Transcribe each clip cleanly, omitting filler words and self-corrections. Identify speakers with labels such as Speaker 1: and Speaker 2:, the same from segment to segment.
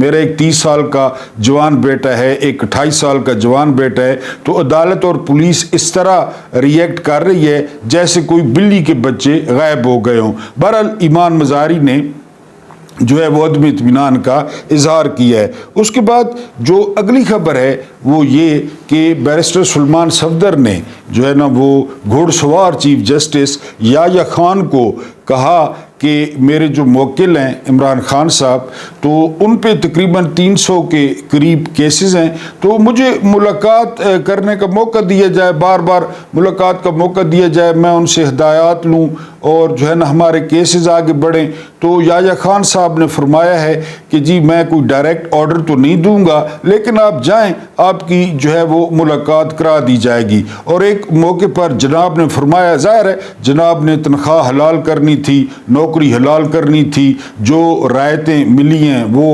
Speaker 1: میرا ایک 30 سال کا جوان بیٹا ہے، ایک 28 سال کا جوان بیٹا ہے، تو عدالت اور پولیس اس طرح ریئیکٹ کر رہی ہے جیسے کوئی بلی کے بچے غائب ہو گئے ہوں۔ بہرحال ایمان مزاری نے جو ہے وہ عدم اطمینان کا اظہار کیا ہے۔ اس کے بعد جو اگلی خبر ہے وہ یہ کہ بیرسٹر سلمان صفدر نے جو ہے نا وہ گھوڑ سوار چیف جسٹس یحییٰ خان کو کہا کہ میرے جو موکل ہیں عمران خان صاحب، تو ان پہ تقریباً 300 کے قریب کیسز ہیں، تو مجھے ملاقات کرنے کا موقع دیا جائے، بار بار ملاقات کا موقع دیا جائے، میں ان سے ہدایات لوں اور جو ہے نا ہمارے کیسز آگے بڑھیں۔ تو یحییٰ خان صاحب نے فرمایا ہے کہ جی میں کوئی ڈائریکٹ آرڈر تو نہیں دوں گا، لیکن آپ جائیں، آپ کی جو ہے وہ ملاقات کرا دی جائے گی۔ اور ایک موقع پر جناب نے فرمایا، ظاہر ہے جناب نے تنخواہ حلال کرنی تھی، نوکری حلال کرنی تھی، جو رعایتیں ملی ہیں وہ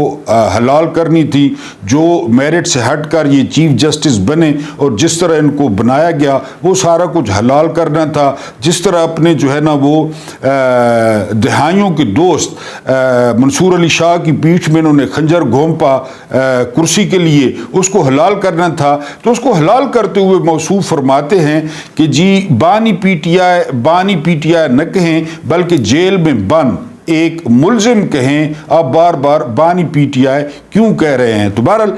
Speaker 1: حلال کرنی تھی، جو میرٹ سے ہٹ کر یہ چیف جسٹس بنے اور جس طرح ان کو بنایا گیا وہ سارا کچھ حلال کرنا تھا۔ جس طرح اپنے جو ہے نا وہ دہائیوں کے دوست منصور علی شاہ کی پیٹھ میں انہوں نے خنجر گھونپا کرسی کے لیے، اس کو حلال کرنا تھا، تو اس کو حلال کرتے ہوئے موصوف فرماتے ہیں کہ جی بانی پی ٹی آئی نہ کہیں بلکہ جیل میں بند ایک ملزم کہیں، آپ بار بار بانی پی ٹی آئی کیوں کہہ رہے ہیں؟ تو بہرحال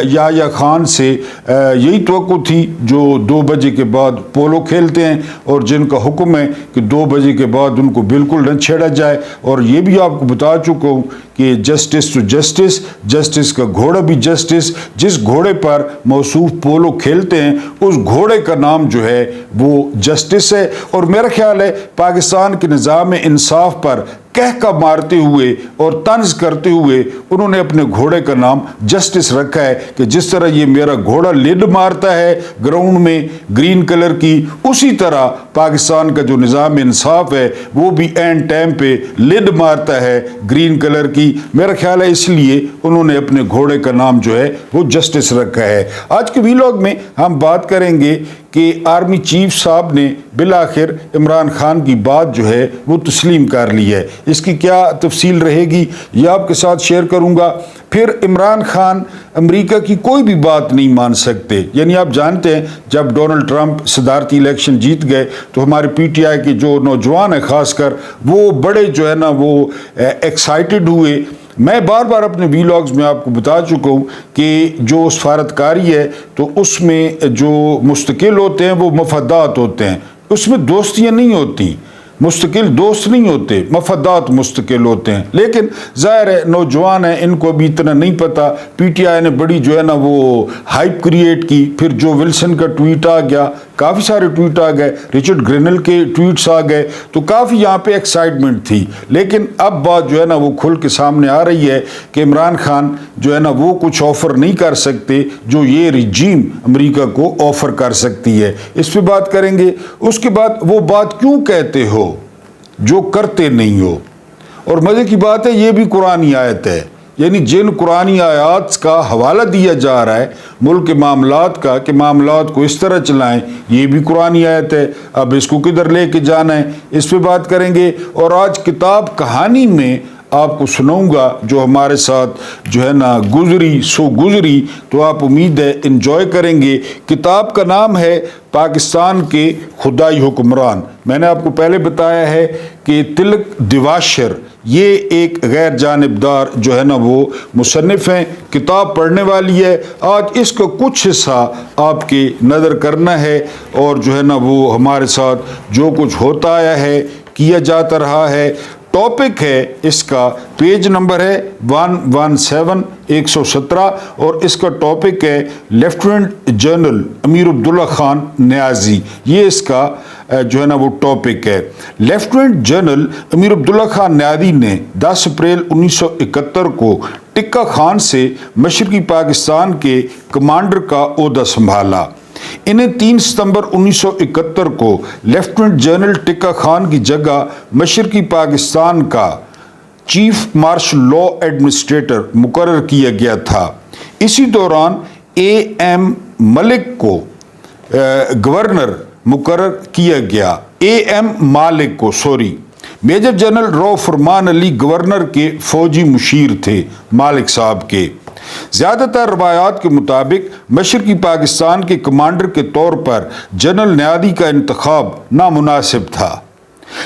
Speaker 1: یحییٰ خان سے یہی توقع تھی جو 2 بجے کے بعد پولو کھیلتے ہیں اور جن کا حکم ہے کہ 2 بجے کے بعد ان کو بالکل نہ چھیڑا جائے۔ اور یہ بھی آپ کو بتا چکا ہوں کہ جسٹس تو جسٹس، جسٹس کا گھوڑا بھی جسٹس، جس گھوڑے پر موصوف پولو کھیلتے ہیں اس گھوڑے کا نام جو ہے وہ جسٹس ہے۔ اور میرا خیال ہے پاکستان کے نظام انصاف پر کہکا مارتے ہوئے اور طنز کرتے ہوئے انہوں نے اپنے گھوڑے کا نام جسٹس رکھا ہے کہ جس طرح یہ میرا گھوڑا لڈ مارتا ہے گراؤنڈ میں گرین کلر کی، اسی طرح پاکستان کا جو نظام انصاف ہے وہ بھی اینڈ ٹائم پہ لڈ مارتا ہے گرین کلر کی۔ میرا خیال ہے اس لیے انہوں نے اپنے گھوڑے کا نام جو ہے وہ جسٹس رکھا ہے۔ آج کے ویلاگ میں ہم بات کریں گے کہ آرمی چیف صاحب نے بالآخر عمران خان کی بات جو ہے وہ تسلیم کر لی ہے، اس کی کیا تفصیل رہے گی یہ آپ کے ساتھ شیئر کروں گا۔ پھر عمران خان امریکہ کی کوئی بھی بات نہیں مان سکتے، یعنی آپ جانتے ہیں جب ڈونلڈ ٹرمپ صدارتی الیکشن جیت گئے تو ہمارے پی ٹی آئی کے جو نوجوان ہیں خاص کر وہ بڑے جو ہے نا وہ ایکسائٹڈ ہوئے۔ میں بار بار اپنے ویلاگز میں آپ کو بتا چکا ہوں کہ جو سفارتکاری ہے تو اس میں جو مستقل ہوتے ہیں وہ مفادات ہوتے ہیں، اس میں دوستیاں نہیں ہوتی، مستقل دوست نہیں ہوتے، مفادات مستقل ہوتے ہیں۔ لیکن ظاہر ہے نوجوان ہیں، ان کو ابھی اتنا نہیں پتا۔ پی ٹی آئی نے بڑی جو ہے نا وہ ہائپ کریٹ کی، پھر جو ولسن کا ٹویٹ آ گیا، کافی سارے ٹویٹ آ گئے، رچرڈ گرینل کے ٹویٹس آ گئے، تو کافی یہاں پہ ایکسائٹمنٹ تھی۔ لیکن اب بات جو ہے نا وہ کھل کے سامنے آ رہی ہے کہ عمران خان جو ہے نا وہ کچھ آفر نہیں کر سکتے جو یہ رجیم امریکہ کو آفر کر سکتی ہے، اس پہ بات کریں گے۔ اس کے بعد وہ بات کیوں کہتے ہو جو کرتے نہیں ہو، اور مزے کی بات ہے یہ بھی قرآنی آیت ہے، یعنی جن قرآنی آیات کا حوالہ دیا جا رہا ہے ملک کے معاملات کا کہ معاملات کو اس طرح چلائیں، یہ بھی قرآنی آیت ہے۔ اب اس کو کدھر لے کے جانا ہے اس پہ بات کریں گے۔ اور آج کتاب کہانی میں آپ کو سناؤں گا جو ہمارے ساتھ جو ہے نا گزری تو آپ امید ہے انجوائے کریں گے۔ کتاب کا نام ہے پاکستان کے خدائی حکمران۔ میں نے آپ کو پہلے بتایا ہے کہ تلک دیواشر یہ ایک غیر جانبدار جو ہے نا وہ مصنف ہیں، کتاب پڑھنے والی ہے۔ آج اس کا کچھ حصہ آپ کے نظر کرنا ہے اور جو ہے نا وہ ہمارے ساتھ جو کچھ ہوتا آیا ہے کیا جاتا رہا ہے۔ ٹاپک ہے اس کا، پیج نمبر ہے 117 اور اس کا ٹاپک ہے لیفٹیننٹ جنرل امیر عبداللہ خان نیازی، یہ اس کا جو ہے نا وہ ٹاپک ہے۔ لیفٹیننٹ جنرل امیر عبداللہ خان نیازی نے 10 اپریل 1971 کو ٹکا خان سے مشرقی پاکستان کے کمانڈر کا عہدہ سنبھالا۔ انہیں 3 ستمبر 1971 کو لیفٹیننٹ جنرل ٹکا خان کی جگہ مشرقی پاکستان کا چیف مارشل لا ایڈمنسٹریٹر مقرر کیا گیا تھا۔ اسی دوران اے ایم ملک کو گورنر مقرر کیا گیا، میجر جنرل رو فرمان علی گورنر کے فوجی مشیر تھے مالک صاحب کے۔ زیادہ تر روایات کے مطابق مشرقی پاکستان کے کمانڈر کے طور پر جنرل نیادی کا انتخاب نامناسب تھا۔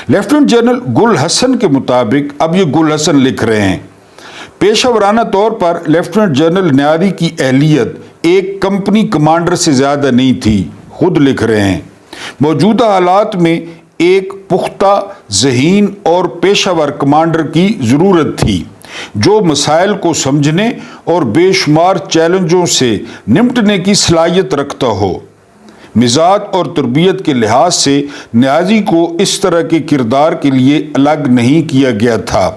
Speaker 1: لیفٹیننٹ جنرل گل حسن کے مطابق، اب یہ گل حسن لکھ رہے ہیں، پیشہ ورانہ طور پر لیفٹیننٹ جنرل نیادی کی اہلیت ایک کمپنی کمانڈر سے زیادہ نہیں تھی۔ خود لکھ رہے ہیں، موجودہ حالات میں ایک پختہ ذہین اور پیشہ ور کمانڈر کی ضرورت تھی جو مسائل کو سمجھنے اور بے شمار چیلنجوں سے نمٹنے کی صلاحیت رکھتا ہو۔ مزاج اور تربیت کے لحاظ سے نیازی کو اس طرح کے کردار کے لیے الگ نہیں کیا گیا تھا۔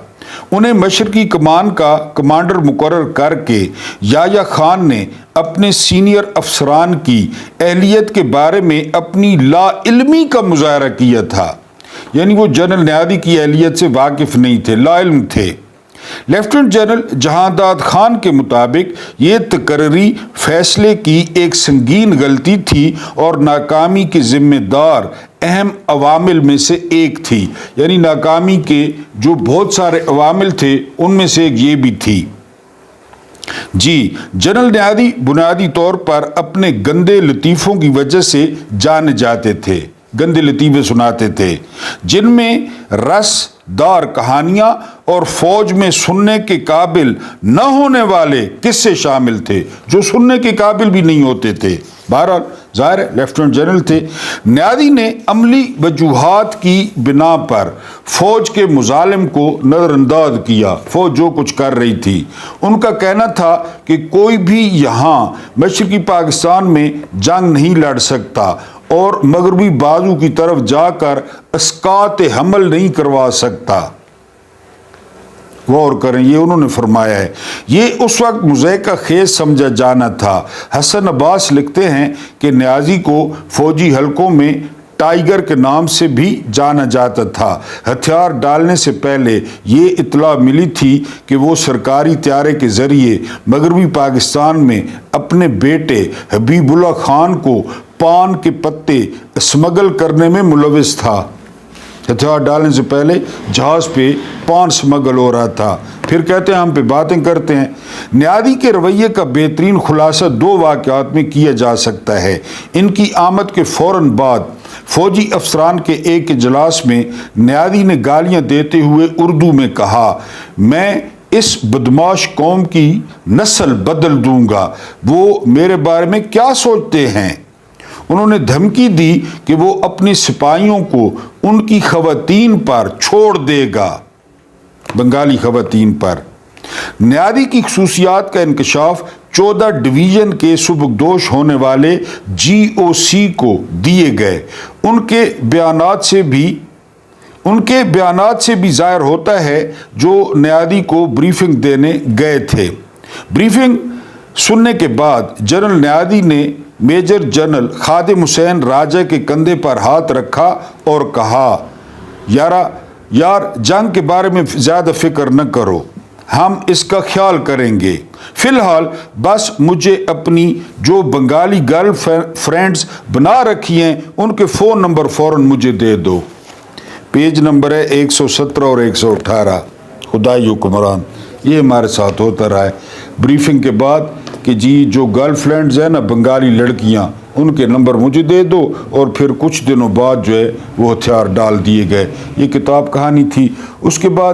Speaker 1: انہیں مشرقی کمان کا کمانڈر مقرر کر کے یحییٰ خان نے اپنے سینئر افسران کی اہلیت کے بارے میں اپنی لا علمی کا مظاہرہ کیا تھا، یعنی وہ جنرل نیادی کی اہلیت سے واقف نہیں تھے، لا علم تھے۔ لیفٹیننٹ جنرل جہانداد خان کے مطابق یہ تقرری فیصلے کی ایک سنگین غلطی تھی اور ناکامی کے ذمہ دار اہم عوامل میں سے ایک تھی، یعنی ناکامی کے جو بہت سارے عوامل تھے ان میں سے ایک یہ بھی تھی۔ جنرل نیادی بنیادی طور پر اپنے گندے لطیفوں کی وجہ سے جانے جاتے تھے، گندے لطیفے سناتے تھے جن میں رس دار کہانیاں اور فوج میں سننے کے قابل نہ ہونے والے قصے شامل تھے، جو سننے کے قابل بھی نہیں ہوتے تھے۔ بہرحال ظاہر ہے لیفٹیننٹ جنرل تھے۔ نیادی نے عملی وجوہات کی بنا پر فوج کے مظالم کو نظر انداز کیا، فوج جو کچھ کر رہی تھی۔ ان کا کہنا تھا کہ کوئی بھی یہاں مشرقی پاکستان میں جنگ نہیں لڑ سکتا اور مغربی بازو کی طرف جا کر اسقاط حمل نہیں کروا سکتا۔ غور کریں، یہ انہوں نے فرمایا ہے۔ یہ اس وقت مضحکہ خیز سمجھا جانا تھا۔ حسن عباس لکھتے ہیں کہ نیازی کو فوجی حلقوں میں ٹائیگر کے نام سے بھی جانا جاتا تھا۔ ہتھیار ڈالنے سے پہلے یہ اطلاع ملی تھی کہ وہ سرکاری طیارے کے ذریعے مغربی پاکستان میں اپنے بیٹے حبیب اللہ خان کو پان کے پتے اسمگل کرنے میں ملوث تھا۔ ہتھیار ڈالنے سے پہلے جہاز پہ پان اسمگل ہو رہا تھا۔ پھر کہتے ہیں ہم پہ باتیں کرتے ہیں۔ نیادی کے رویے کا بہترین خلاصہ دو واقعات میں کیا جا سکتا ہے۔ ان کی آمد کے فوراً بعد فوجی افسران کے ایک اجلاس میں نیادی نے گالیاں دیتے ہوئے اردو میں کہا، میں اس بدماش قوم کی نسل بدل دوں گا، وہ میرے بارے میں کیا سوچتے ہیں؟ انہوں نے دھمکی دی کہ وہ اپنی سپاہیوں کو ان کی خواتین پر چھوڑ دے گا، بنگالی خواتین پر۔ نیادی کی خصوصیات کا انکشاف 14 ڈویژن کے سبکدوش ہونے والے GOC کو دیے گئے۔ ان کے بیانات سے بھی ظاہر ہوتا ہے جو نیادی کو بریفنگ دینے گئے تھے۔ بریفنگ سننے کے بعد جنرل نیادی نے میجر جنرل خادم حسین راجہ کے کندھے پر ہاتھ رکھا اور کہا، یار جنگ کے بارے میں زیادہ فکر نہ کرو، ہم اس کا خیال کریں گے۔ فی الحال بس مجھے اپنی جو بنگالی گرل فرینڈز بنا رکھی ہیں ان کے فون نمبر فوراً مجھے دے دو۔ پیج نمبر ہے 117 اور 118۔ خدائی حکمران، یہ ہمارے ساتھ ہوتا رہا ہے بریفنگ کے بعد کہ جو گرل فرینڈز ہیں نا بنگالی لڑکیاں، ان کے نمبر مجھے دے دو، اور پھر کچھ دنوں بعد جو ہے وہ ہتھیار ڈال دیے گئے۔ یہ کتاب کہانی تھی۔ اس کے بعد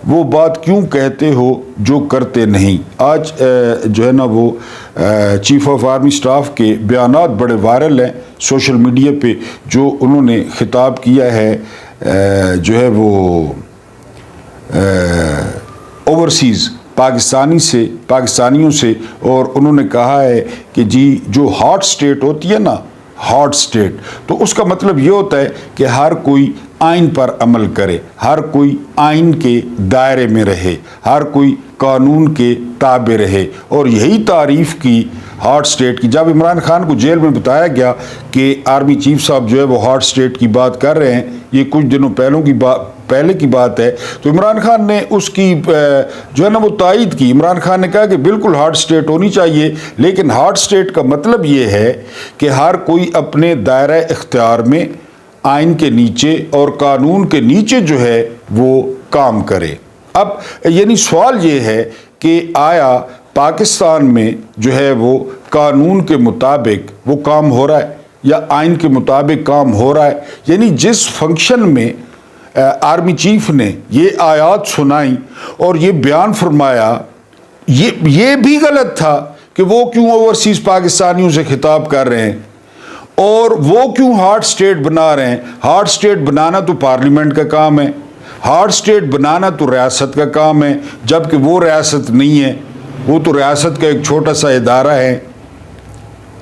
Speaker 1: وہ بات کیوں کہتے ہو جو کرتے نہیں؟ آج جو ہے نا وہ چیف آف آرمی سٹاف کے بیانات بڑے وائرل ہیں سوشل میڈیا پہ، جو انہوں نے خطاب کیا ہے جو ہے وہ اوورسیز پاکستانیوں سے، اور انہوں نے کہا ہے کہ جو ہاٹ سٹیٹ ہوتی ہے نا، ہاٹ سٹیٹ، تو اس کا مطلب یہ ہوتا ہے کہ ہر کوئی آئین پر عمل کرے، ہر کوئی آئین کے دائرے میں رہے، ہر کوئی قانون کے تابع رہے، اور یہی تعریف کی ہاٹ سٹیٹ کی۔ جب عمران خان کو جیل میں بتایا گیا کہ آرمی چیف صاحب جو ہے وہ ہاٹ سٹیٹ کی بات کر رہے ہیں، یہ کچھ دنوں پہلے کی بات ہے، تو عمران خان نے اس کی جو ہے نا وہ تائید کی۔ عمران خان نے کہا کہ بالکل ہاٹ سٹیٹ ہونی چاہیے، لیکن ہاٹ سٹیٹ کا مطلب یہ ہے کہ ہر کوئی اپنے دائرہ اختیار میں آئین کے نیچے اور قانون کے نیچے جو ہے وہ کام کرے۔ اب یعنی سوال یہ ہے کہ آیا پاکستان میں جو ہے وہ قانون کے مطابق وہ کام ہو رہا ہے یا آئین کے مطابق کام ہو رہا ہے؟ یعنی جس فنکشن میں آرمی چیف نے یہ آیات سنائی اور یہ بیان فرمایا، یہ بھی غلط تھا کہ وہ کیوں اوورسیز پاکستانیوں سے خطاب کر رہے ہیں اور وہ کیوں ہارڈ سٹیٹ بنا رہے ہیں۔ ہارڈ سٹیٹ بنانا تو پارلیمنٹ کا کام ہے، ہارڈ سٹیٹ بنانا تو ریاست کا کام ہے، جبکہ وہ ریاست نہیں ہے، وہ تو ریاست کا ایک چھوٹا سا ادارہ ہے۔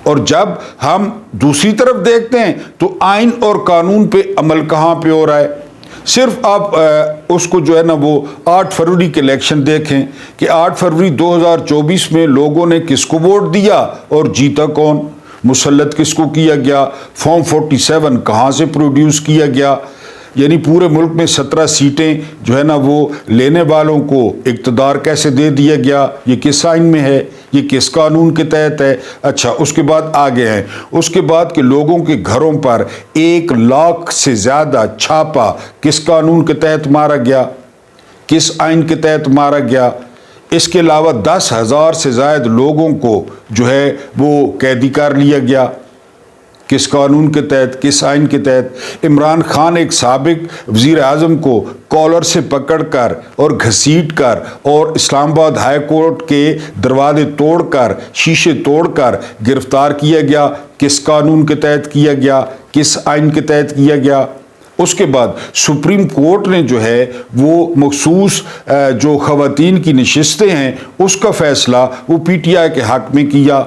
Speaker 1: اور جب ہم دوسری طرف دیکھتے ہیں تو آئین اور قانون پہ عمل کہاں پہ ہو رہا ہے؟ صرف آپ اس کو جو ہے نا وہ 8 فروری کے الیکشن دیکھیں کہ 8 فروری 2024 میں لوگوں نے کس کو ووٹ دیا اور جیتا کون، مسلط کس کو کیا گیا، فارم 47 کہاں سے پروڈیوس کیا گیا، یعنی پورے ملک میں 17 سیٹیں جو ہے نا وہ لینے والوں کو اقتدار کیسے دے دیا گیا، یہ کس آئین میں ہے، یہ کس قانون کے تحت ہے۔ اچھا، اس کے بعد آگے ہیں، اس کے بعد کہ لوگوں کے گھروں پر 1 لاکھ سے زیادہ چھاپا کس قانون کے تحت مارا گیا، کس آئین کے تحت مارا گیا۔ اس کے علاوہ 10,000 سے زائد لوگوں کو جو ہے وہ قیدی کر لیا گیا، کس قانون کے تحت، کس آئین کے تحت۔ عمران خان ایک سابق وزیر اعظم کو کالر سے پکڑ کر اور گھسیٹ کر اور اسلام آباد ہائی کورٹ کے دروازے توڑ کر، شیشے توڑ کر گرفتار کیا گیا، کس قانون کے تحت کیا گیا، کس آئین کے تحت کیا گیا۔ اس کے بعد سپریم کورٹ نے جو ہے وہ مخصوص جو خواتین کی نشستیں ہیں اس کا فیصلہ وہ پی ٹی آئی کے حق میں کیا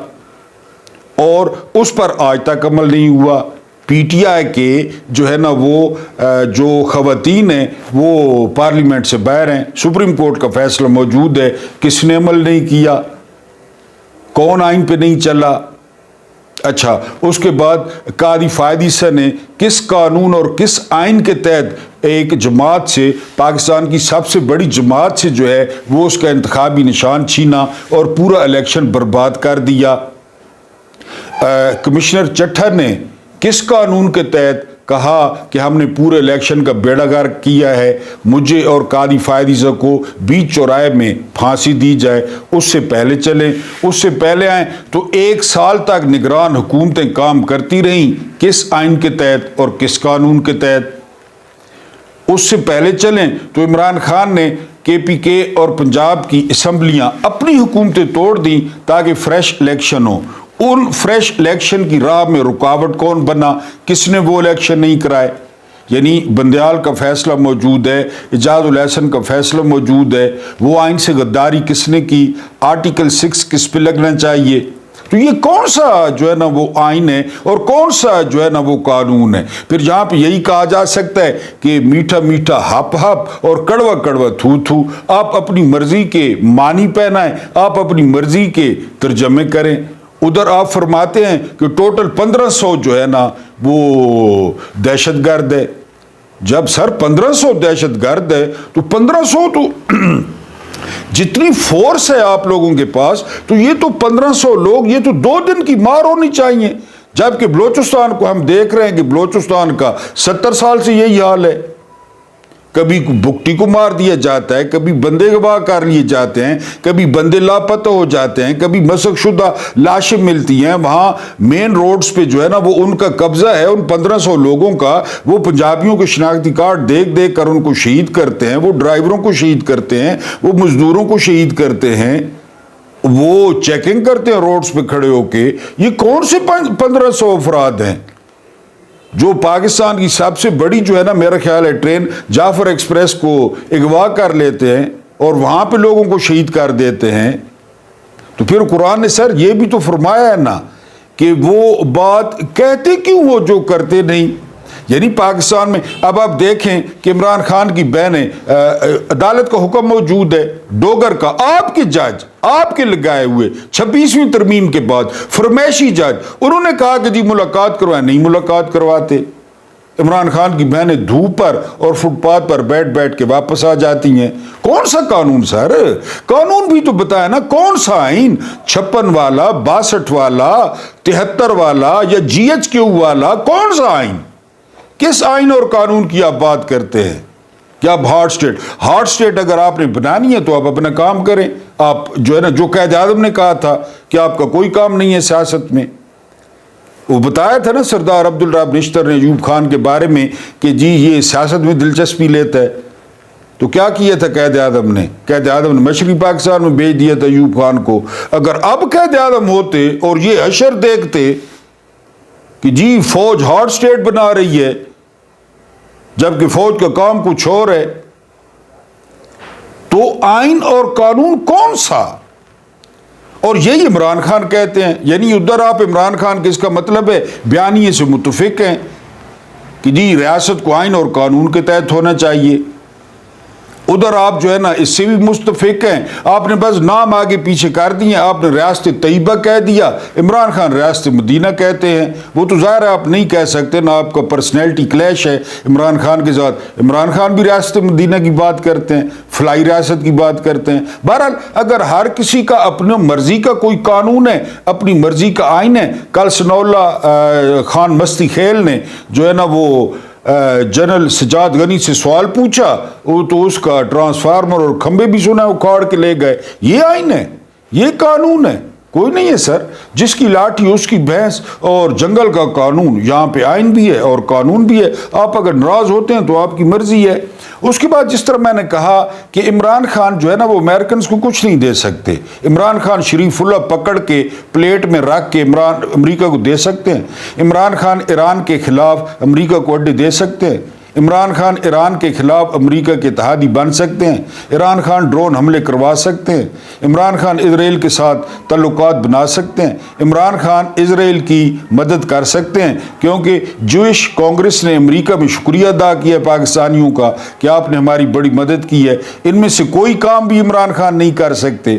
Speaker 1: اور اس پر آج تک عمل نہیں ہوا۔ پی ٹی آئی کے جو ہے نا وہ جو خواتین ہیں وہ پارلیمنٹ سے باہر ہیں، سپریم کورٹ کا فیصلہ موجود ہے، کس نے عمل نہیں کیا، کون آئین پہ نہیں چلا۔ اچھا، اس کے بعد قاضی فائد عیسی نے کس قانون اور کس آئین کے تحت ایک جماعت سے، پاکستان کی سب سے بڑی جماعت سے جو ہے وہ اس کا انتخابی نشان چھینا اور پورا الیکشن برباد کر دیا۔ کمشنر چٹھر نے کس قانون کے تحت کہا کہ ہم نے پورے الیکشن کا بیڑا غرق کیا ہے، مجھے اور قاضی فائد عیسی کو بیچ چوراہے میں پھانسی دی جائے، اس سے پہلے چلیں، اس سے پہلے آئیں تو 1 سال تک نگران حکومتیں کام کرتی رہیں، کس آئین کے تحت اور کس قانون کے تحت۔ اس سے پہلے چلیں تو عمران خان نے کے پی کے اور پنجاب کی اسمبلیاں اپنی حکومتیں توڑ دیں تاکہ فریش الیکشن ہو۔ ان فریش الیکشن کی راہ میں رکاوٹ کون بنا، کس نے وہ الیکشن نہیں کرائے؟ یعنی بندیال کا فیصلہ موجود ہے، اعجاز الاحسن کا فیصلہ موجود ہے، وہ آئین سے غداری کس نے کی، آرٹیکل 6 کس پہ لگنا چاہیے۔ تو یہ کون سا جو ہے نا وہ آئین ہے اور کون سا جو ہے نا وہ قانون ہے؟ پھر جہاں پہ یہی کہا جا سکتا ہے کہ میٹھا میٹھا ہپ ہپ اور کڑوا کڑوا تھو تھو، آپ اپنی مرضی کے معنی پہنائیں، آپ اپنی مرضی کے ترجمے کریں۔ ادھر آپ فرماتے ہیں کہ ٹوٹل 1500 جو ہے نا وہ دہشت گرد ہے۔ جب سر 1500 دہشت گرد ہے تو 1500 تو جتنی فورس ہے آپ لوگوں کے پاس، تو یہ تو 1500 لوگ، یہ تو 2 دن کی مار ہونی چاہیے۔ جبکہ بلوچستان کو ہم دیکھ رہے ہیں کہ بلوچستان کا 70 سال سے یہی حال ہے، کبھی بکٹی کو مار دیا جاتا ہے، کبھی بندے گواہ کر لیے جاتے ہیں، کبھی بندے لاپتہ ہو جاتے ہیں، کبھی مسخ شدہ لاشیں ملتی ہیں۔ وہاں مین روڈز پہ جو ہے نا وہ ان کا قبضہ ہے، ان 1500 لوگوں کا۔ وہ پنجابیوں کے شناختی کارڈ دیکھ دیکھ کر ان کو شہید کرتے ہیں، وہ ڈرائیوروں کو شہید کرتے ہیں، وہ مزدوروں کو شہید کرتے ہیں، وہ چیکنگ کرتے ہیں روڈز پہ کھڑے ہو کے۔ یہ کون سے 1500 افراد ہیں جو پاکستان کی سب سے بڑی جو ہے نا میرا خیال ہے ٹرین جعفر ایکسپریس کو اغوا کر لیتے ہیں اور وہاں پہ لوگوں کو شہید کر دیتے ہیں؟ تو پھر قرآن نے سر یہ بھی تو فرمایا ہے نا کہ وہ بات کہتے کیوں وہ جو کرتے نہیں۔ یعنی پاکستان میں اب آپ دیکھیں کہ عمران خان کی بہنیں، عدالت کا حکم موجود ہے، ڈوگر کا، آپ کے جج، آپ کے لگائے ہوئے 26ویں ترمیم کے بعد فرمائشی جج، انہوں نے کہا کہ جی ملاقات کروائیں، نہیں ملاقات کرواتے۔ عمران خان کی بہنیں دھوپ پر اور فٹ پاتھ پر بیٹھ بیٹھ کے واپس آ جاتی ہیں۔ کون سا قانون سر؟ قانون بھی تو بتایا نا، کون سا آئین؟ 56 والا، 62 والا، 73 والا یا جی ایچ کیو والا؟ کون سا آئین؟ کس آئین اور قانون کی آپ بات کرتے ہیں؟ کہ آپ ہارڈ اسٹیٹ اگر آپ نے بنانی ہے تو آپ اپنا کام کریں. آپ جو ہے نا، جو قائد اعظم نے کہا تھا کہ آپ کا کوئی کام نہیں ہے سیاست میں، وہ بتایا تھا نا سردار عبدالرب نشتر نے ایوب خان کے بارے میں کہ جی یہ سیاست میں دلچسپی لیتا ہے. تو کیا کیا تھا قائد اعظم نے؟ قائد اعظم نے مشرقی پاکستان میں بھیج دیا تھا ایوب خان کو. اگر اب قائد اعظم ہوتے اور یہ حشر دیکھتے کہ جی فوج ہارڈ اسٹیٹ بنا رہی ہے جبکہ فوج کا کام کچھ اور ہے، تو آئین اور قانون کون سا؟ اور یہی عمران خان کہتے ہیں. یعنی ادھر آپ عمران خان کے اس کا مطلب ہے بیانیے سے متفق ہیں کہ جی ریاست کو آئین اور قانون کے تحت ہونا چاہیے، ادھر آپ جو ہے نا اس سے بھی متفق ہیں. آپ نے بس نام آگے پیچھے کر دیے. آپ نے ریاست طیبہ کہہ دیا، عمران خان ریاست مدینہ کہتے ہیں. وہ تو ظاہر ہے آپ نہیں کہہ سکتے نا، آپ کا پرسنالٹی کلیش ہے عمران خان کے ساتھ. عمران خان بھی ریاست مدینہ کی بات کرتے ہیں، فلائی ریاست کی بات کرتے ہیں. بہرحال اگر ہر کسی کا اپنی مرضی کا کوئی قانون ہے، اپنی مرضی کا آئین ہے. کل ثناء اللہ خان مستی خیل نے جو ہے نا وہ جنرل سجاد غنی سے سوال پوچھا، وہ تو اس کا ٹرانسفارمر اور کھمبے بھی سنا اکھاڑ کے لے گئے. یہ آئین ہے، یہ قانون ہے؟ کوئی نہیں ہے سر. جس کی لاٹھی اس کی بھینس، اور جنگل کا قانون. یہاں پہ آئین بھی ہے اور قانون بھی ہے. آپ اگر ناراض ہوتے ہیں تو آپ کی مرضی ہے. اس کے بعد جس طرح میں نے کہا کہ عمران خان جو ہے نا وہ امریکنز کو کچھ نہیں دے سکتے. عمران خان شریف اللہ پکڑ کے پلیٹ میں رکھ کے امریکہ کو دے سکتے ہیں. عمران خان ایران کے خلاف امریکہ کو اڈے دے سکتے ہیں. عمران خان ایران کے خلاف امریکہ کے اتحادی بن سکتے ہیں. عمران خان ڈرون حملے کروا سکتے ہیں. عمران خان اسرائیل کے ساتھ تعلقات بنا سکتے ہیں. عمران خان اسرائیل کی مدد کر سکتے ہیں، کیونکہ جوئش کانگریس نے امریکہ میں شکریہ ادا کیا ہے پاکستانیوں کا کہ آپ نے ہماری بڑی مدد کی ہے. ان میں سے کوئی کام بھی عمران خان نہیں کر سکتے.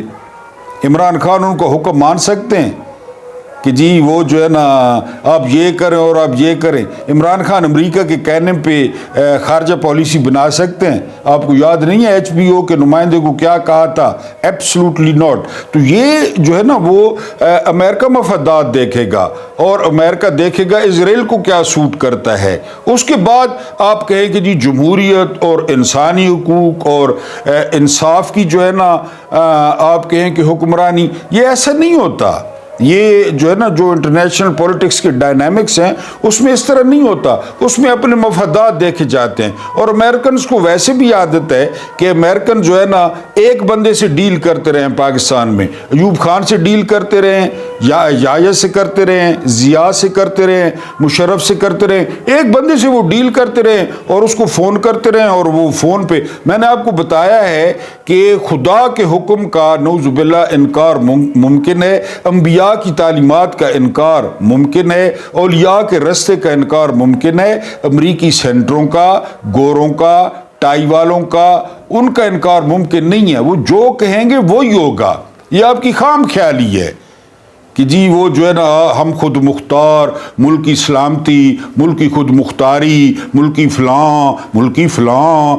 Speaker 1: عمران خان ان کو حکم مان سکتے ہیں کہ جی وہ جو ہے نا آپ یہ کریں اور آپ یہ کریں. عمران خان امریکہ کے کہنے پہ خارجہ پالیسی بنا سکتے ہیں. آپ کو یاد نہیں ہے HBO کے نمائندے کو کیا کہا تھا؟ Absolutely not. تو یہ جو ہے نا وہ امریکہ مفادات دیکھے گا، اور امریکہ دیکھے گا اسرائیل کو کیا سوٹ کرتا ہے. اس کے بعد آپ کہیں کہ جی جمہوریت اور انسانی حقوق اور انصاف کی جو ہے نا آپ کہیں کہ حکمرانی. یہ ایسا نہیں ہوتا. یہ جو ہے نا جو انٹرنیشنل پولیٹکس کے ڈائنامکس ہیں اس میں اس طرح نہیں ہوتا. اس میں اپنے مفادات دیکھے جاتے ہیں. اور امریکنز کو ویسے بھی عادت ہے کہ امریکن جو ہے نا ایک بندے سے ڈیل کرتے رہے پاکستان میں. ایوب خان سے ڈیل کرتے رہے، یحییٰ سے کرتے رہے، ضیاء سے کرتے رہے، مشرف سے کرتے رہے. ایک بندے سے وہ ڈیل کرتے رہے اور اس کو فون کرتے رہے، اور وہ فون پہ میں نے آپ کو بتایا ہے کہ خدا کے حکم کا نعوذ باللہ انکار ممکن ہے، انبیاء کی تعلیمات کا انکار ممکن ہے، اولیاء کے رستے کا انکار ممکن ہے. امریکی سینٹروں کا، گوروں کا، ٹائی والوں کا، ان کا انکار ممکن نہیں ہے. وہ جو کہیں گے وہی ہوگا. یہ آپ کی خام خیالی ہے کہ جی وہ جو ہے نا ہم خود مختار، ملکی سلامتی، ملکی خود مختاری، ملکی فلاں،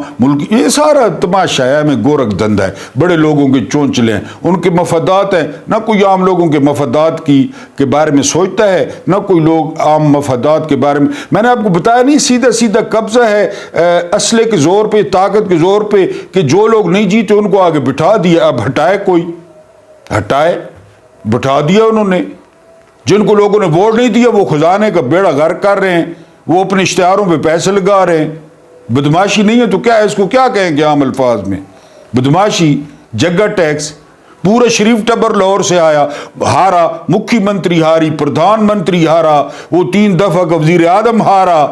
Speaker 1: یہ سارا تماشا ہے. ہمیں گورکھ دھندا ہے. بڑے لوگوں کے چونچلے ہیں، ان کے مفادات ہیں. نہ کوئی عام لوگوں کے مفادات کے بارے میں سوچتا ہے، نہ کوئی لوگ عام مفادات کے بارے میں نے آپ کو بتایا نہیں. سیدھا قبضہ ہے اسلحے کے زور پہ، طاقت کے زور پہ، کہ جو لوگ نہیں جیتے ان کو آگے بٹھا دیا. اب ہٹائے بٹھا دیا انہوں نے. جن کو لوگوں نے ووٹ نہیں دیا وہ خزانے کا بیڑا غرق کر رہے ہیں، وہ اپنے اشتہاروں پہ پیسے لگا رہے ہیں. بدماشی نہیں ہے تو کیا ہے؟ اس کو کیا کہیں گے عام الفاظ میں؟ بدماشی. جگہ ٹیکس. پورا شریف ٹبر لاہور سے آیا، ہارا. مکھی منتری ہاری، پردھان منتری ہارا، وہ 3 دفعہ کا وزیر اعظم ہارا.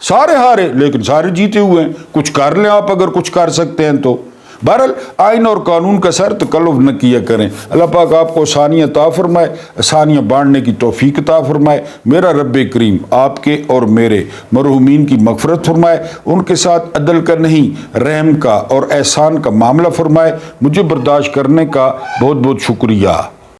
Speaker 1: سارے ہارے لیکن سارے جیتے ہوئے ہیں. کچھ کر لیں آپ اگر کچھ کر سکتے ہیں تو. بہرحال آئین اور قانون کا سر تکلف نہ کیا کریں. اللہ پاک آپ کو آسانیاں عطا فرمائے، آسانیاں بانٹنے کی توفیق عطا فرمائے. میرا رب کریم آپ کے اور میرے مرحومین کی مغفرت فرمائے. ان کے ساتھ عدل کا نہیں رحم کا اور احسان کا معاملہ فرمائے. مجھے برداشت کرنے کا بہت بہت شکریہ.